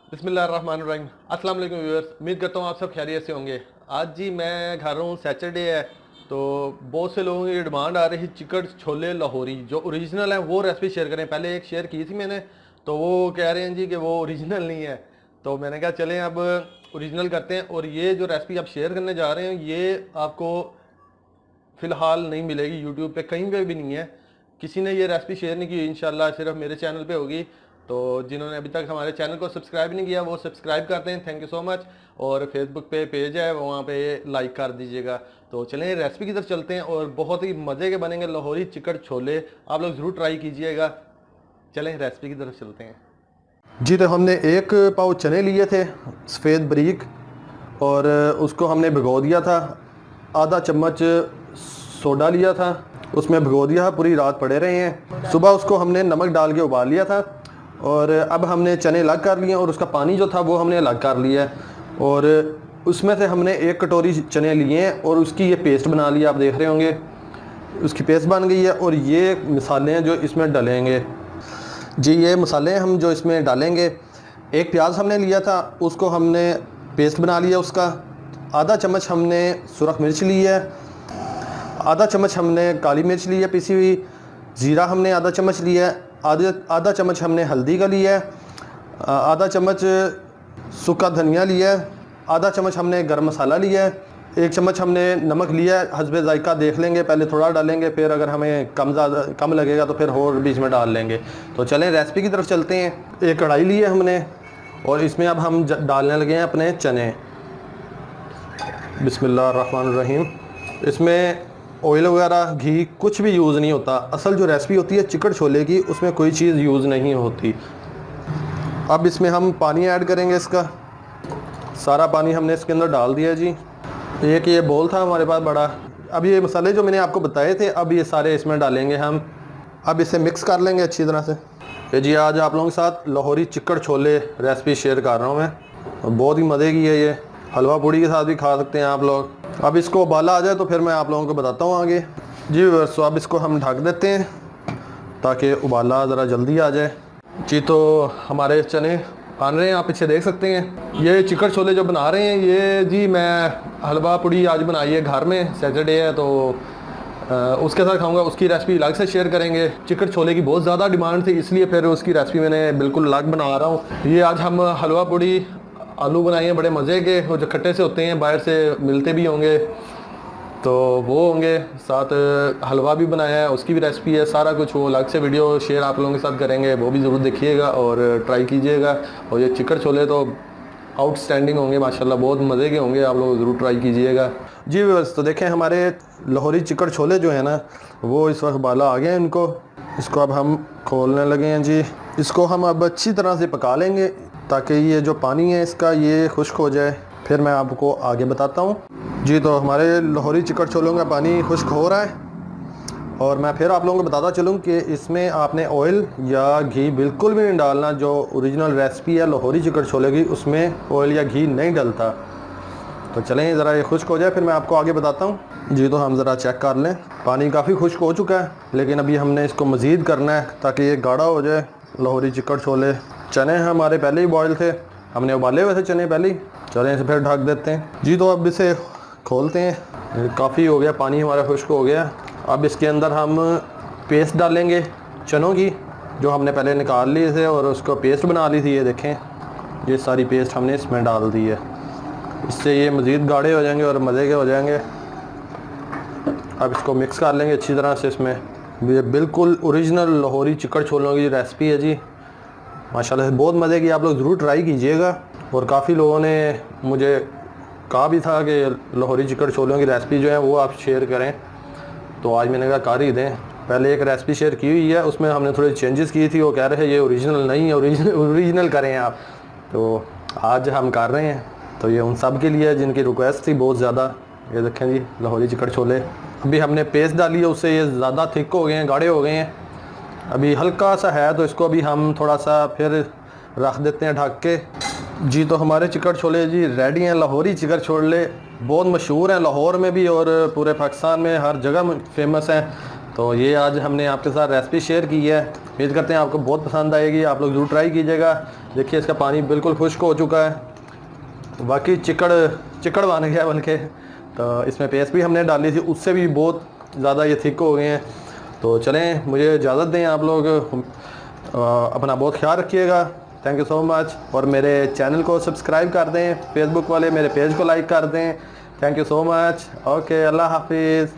बिस्मिल्लाहिर्रहमानिर्रहीम। अस्सलाम वालेकुम व्यूअर्स, उम्मीद करता हूँ आप सब खैरियत से होंगे। आज जी मैं घर हूँ, सैटरडे है, तो बहुत से लोगों की डिमांड आ रही है चिकन छोले लाहौरी जो ओरिजिनल है वो रेसिपी शेयर करें। पहले एक शेयर की थी मैंने, तो वो कह रहे हैं जी कि वो ओरिजिनल नहीं है, तो मैंने कहा चलें अब ओरिजिनल करते हैं। और ये जो रेसिपी आप शेयर करने जा रहे हैं ये आपको फ़िलहाल नहीं मिलेगी, यूट्यूब पे कहीं पे भी नहीं है, किसी ने ये रेसिपी शेयर नहीं की। इंशाल्लाह सिर्फ मेरे चैनल पे होगी। तो जिन्होंने अभी तक हमारे चैनल को सब्सक्राइब नहीं किया वो सब्सक्राइब करते हैं, थैंक यू सो मच। और फेसबुक पे पेज है वहाँ पे लाइक कर दीजिएगा। तो चलें रेसिपी की तरफ चलते हैं, और बहुत ही मज़े के बनेंगे लाहौरी चिकन छोले, आप लोग ज़रूर ट्राई कीजिएगा। चलें रेसिपी की तरफ चलते हैं जी। तो हमने एक पाव चने लिए थे सफ़ेद बारीक, और उसको हमने भिगो दिया था। आधा चम्मच सोडा लिया था, उसमें भिगो दिया, पूरी रात पड़े रहे हैं। सुबह उसको हमने नमक डाल के उबाल लिया था, और अब हमने चने अलग कर लिए और उसका पानी जो था वो हमने अलग कर लिया है। और उसमें से हमने एक कटोरी चने लिए हैं और उसकी ये पेस्ट बना लिया, आप देख रहे होंगे उसकी पेस्ट बन गई है। और ये मसाले हैं जो इसमें डलेंगे जी, ये मसाले हम जो इसमें डालेंगे। एक प्याज हमने लिया था, उसको हमने पेस्ट बना लिया उसका। आधा चम्मच हमने सुरख मिर्च ली है, आधा चम्मच हमने काली मिर्च ली है पिसी हुई, ज़ीरा हमने आधा चम्मच लिया है, आधा चम्मच हमने हल्दी का लिया है, आधा चम्मच सूखा धनिया लिया है, आधा चम्मच हमने गरम मसाला लिया है, एक चम्मच हमने नमक लिया है। हस्बे जायका देख लेंगे, पहले थोड़ा डालेंगे, फिर अगर हमें कम लगेगा तो फिर और बीच में डाल लेंगे। तो चलें रेसिपी की तरफ चलते हैं। एक कढ़ाई ली है हमने, और इसमें अब हम डालने लगे हैं अपने चने। बिस्मिल्लाहिर्रहमानिर्रहीम। इसमें ऑयल वगैरह घी कुछ भी यूज़ नहीं होता। असल जो रेसिपी होती है चिकन छोले की, उसमें कोई चीज़ यूज़ नहीं होती। अब इसमें हम पानी ऐड करेंगे, इसका सारा पानी हमने इसके अंदर डाल दिया जी। एक ये बोल था हमारे पास बड़ा। अब ये मसाले जो मैंने आपको बताए थे, अब ये सारे इसमें डालेंगे हम। अब इसे मिक्स कर लेंगे अच्छी तरह से। ये जी आज आप लोगों के साथ Lahori chicken chole recipe share कर रहा हूँ मैं, और बहुत ही मज़े की है ये। हलवा पूड़ी के साथ भी खा सकते हैं आप लोग। अब इसको उबाला आ जाए तो फिर मैं आप लोगों को बताता हूँ आगे जी। तो अब इसको हम ढक देते हैं ताकि उबाला ज़रा जल्दी आ जाए जी। तो हमारे चने बन रहे हैं, आप पीछे देख सकते हैं। ये चिकन छोले जो बना रहे हैं ये जी, मैं हलवा पूड़ी आज बनाई है घर में, सैटरडे है तो उसके साथ खाऊंगा। उसकी रेसिपी अलग से शेयर करेंगे। चिकन छोले की बहुत ज़्यादा डिमांड थी, इसलिए फिर उसकी रेसिपी मैंने बिल्कुल अलग बना रहा हूँ। ये आज हम हलवा पूड़ी आलू बनाए हैं बड़े मज़े के, वो जो खट्टे से होते हैं, बाहर से मिलते भी होंगे, तो वो होंगे। साथ हलवा भी बनाया है, उसकी भी रेसिपी है, सारा कुछ वो अलग से वीडियो शेयर आप लोगों के साथ करेंगे, वो भी ज़रूर देखिएगा और ट्राई कीजिएगा। और ये चिकन छोले तो आउटस्टैंडिंग होंगे माशाल्लाह, बहुत मज़े के होंगे, आप लोग ज़रूर ट्राई कीजिएगा जी। बस तो देखें हमारे लाहौरी चिकन छोले जो है ना, वो इस वक्त बाला आ गए हैं इनको। इसको अब हम खोलने लगे हैं जी। इसको हम अब अच्छी तरह से पका लेंगे ताकि ये जो पानी है इसका ये खुश्क हो जाए, फिर मैं आपको आगे बताता हूँ जी। तो हमारे लाहौरी चिकन छोलों का पानी खुश्क हो रहा है, और मैं फिर आप लोगों को बताता चलूँ कि इसमें आपने ऑयल या घी बिल्कुल भी नहीं डालना। जो ओरिजिनल रेसिपी है लाहौरी चिकन छोले की, उसमें ऑयल या घी नहीं डलता। तो चलें ज़रा ये खुश्क हो जाए, फिर मैं आपको आगे बताता हूँ जी। तो हम ज़रा चेक कर लें, पानी काफ़ी खुश्क हो चुका है, लेकिन अभी हमने इसको मज़ीद करना है ताकि ये गाढ़ा हो जाए लाहौरी चिकन छोले। चने हमारे पहले ही बॉयल थे, हमने उबाले हुए थे चने पहले ही। चलें इसे फिर ढक देते हैं जी। तो अब इसे खोलते हैं, काफ़ी हो गया, पानी हमारा खुश्क हो गया। अब इसके अंदर हम पेस्ट डालेंगे चनों की, जो हमने पहले निकाल ली थे और उसको पेस्ट बना ली थी। ये देखें, ये सारी पेस्ट हमने इसमें डाल दी है, इससे ये मज़ीद गाढ़े हो जाएंगे और मज़े के हो जाएंगे। अब इसको मिक्स कर लेंगे अच्छी तरह से इसमें। ये बिल्कुल ओरिजिनल लाहौरी चिकन छोलों की रेसिपी है जी, माशाल्लाह बहुत मज़े की, आप लोग ज़रूर ट्राई कीजिएगा। और काफ़ी लोगों ने मुझे कहा भी था कि लाहौरी चिकन छोलों की रेसिपी जो है वो आप शेयर करें, तो आज मैंने कहा कर ही दें। पहले एक रेसिपी शेयर की हुई है, उसमें हमने थोड़ी चेंजेस की थी, वो कह रहे हैं ये ओरिजिनल नहीं है, ओरिजिनल करें आप, तो आज हम कर रहे हैं। तो ये उन सब के लिए जिनकी रिक्वेस्ट थी बहुत ज़्यादा। ये देखें जी लाहौरी चिकन छोले, अभी हमने पेस्ट डाली है, उससे ये ज़्यादा थिक हो गए हैं, गाढ़े हो गए हैं। अभी हल्का सा है, तो इसको अभी हम थोड़ा सा फिर रख देते हैं ढक के जी। तो हमारे चिकन छोले जी रेडी हैं। लाहौरी चिकन छोले बहुत मशहूर हैं लाहौर में भी, और पूरे पाकिस्तान में हर जगह फेमस हैं। तो ये आज हमने आपके साथ रेसिपी शेयर की है, उम्मीद करते हैं आपको बहुत पसंद आएगी, आप लोग ज़रूर ट्राई कीजिएगा। देखिए इसका पानी बिल्कुल खुश्क हो चुका है, बाकी चिकड़ चिकड़ बन गया है बल्कि। तो इसमें पेस्ट भी हमने डाली थी, उससे भी बहुत ज़्यादा ये थिक हो गए हैं। तो चलें, मुझे इजाज़त दें आप लोग। अपना बहुत ख्याल रखिएगा। Thank you so much. और मेरे चैनल को सब्सक्राइब कर दें, फेसबुक वाले मेरे पेज को लाइक कर दें। Thank you so much. Okay, अल्लाह हाफिज़।